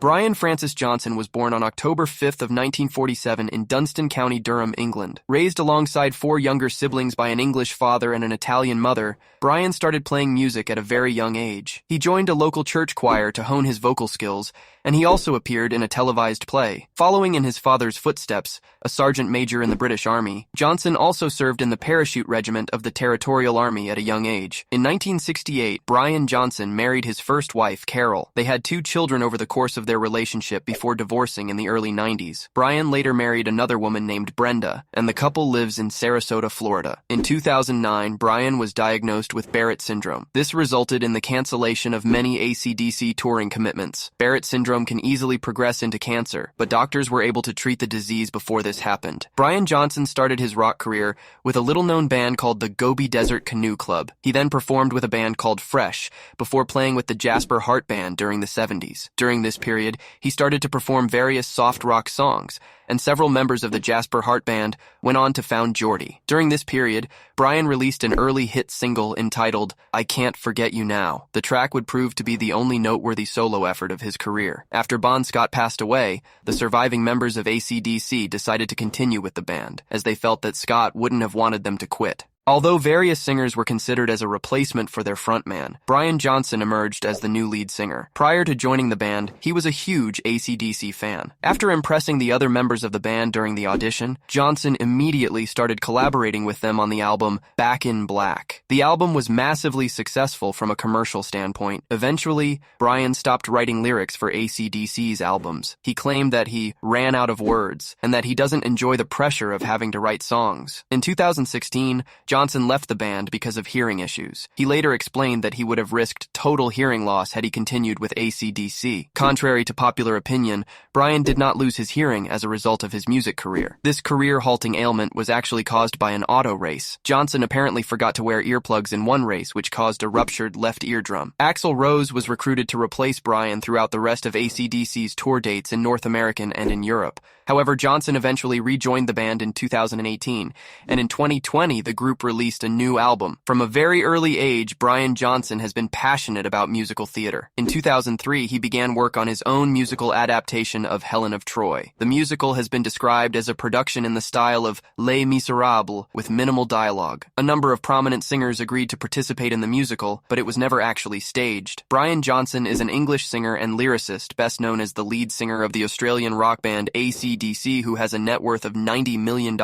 Brian Francis Johnson was born on October 5th of 1947 in Dunstan County, Durham, England. Raised alongside four younger siblings by an English father and an Italian mother, Brian started playing music at a very young age. He joined a local church choir to hone his vocal skills, and he also appeared in a televised play. Following in his father's footsteps, a sergeant major in the British Army, Johnson also served in the parachute regiment of the Territorial Army at a young age. In 1968, Brian Johnson married his first wife, Carol. They had 2 children over the course of their relationship before divorcing in the early 90s. Brian later married another woman named Brenda, and the couple lives in Sarasota, Florida. In 2009, Brian was diagnosed with Barrett syndrome. This resulted in the cancellation of many acdc touring commitments. Barrett syndrome can easily progress into cancer, but doctors were able to treat the disease before this happened. Brian Johnson started his rock career with a little-known band called the Gobi Desert Canoe Club. He then performed with a band called Fresh, before playing with the Jasper Hart Band during the 70s. During this period, he started to perform various soft rock songs, and several members of the Jasper Hart Band went on to found Geordie. During this period, Brian released an early hit single entitled I Can't Forget You Now. The track would prove to be the only noteworthy solo effort of his career. After Bon Scott passed away, the surviving members of acdc decided to continue with the band, as they felt that Scott wouldn't have wanted them to quit. Although various singers were considered as a replacement for their frontman, Brian Johnson emerged as the new lead singer. Prior to joining the band, he was a huge acdc fan. After impressing the other members of the band during the audition, Johnson immediately started collaborating with them on the album Back in Black. The album was massively successful from a commercial standpoint. Eventually, Brian stopped writing lyrics for acdc's albums. He claimed that he ran out of words, and that he doesn't enjoy the pressure of having to write songs. In 2016, Johnson left the band because of hearing issues. He later explained that he would have risked total hearing loss had he continued with acdc. Contrary to popular opinion, Brian did not lose his hearing as a result of his music career. This career-halting ailment was actually caused by an auto race. Johnson apparently forgot to wear earplugs in one race, which caused a ruptured left eardrum. Axl Rose was recruited to replace Brian throughout the rest of acdc's tour dates in North America and in Europe. However, Johnson eventually rejoined the band in 2018, and in 2020, the group released a new album. From a very early age, Brian Johnson has been passionate about musical theater. In 2003, he began work on his own musical adaptation of Helen of Troy. The musical has been described as a production in the style of Les Miserables with minimal dialogue. A number of prominent singers agreed to participate in the musical, but it was never actually staged. Brian Johnson is an English singer and lyricist, best known as the lead singer of the Australian rock band acdc, who has a net worth of $90 million.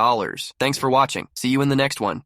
Thanks for watching. See you in the next one.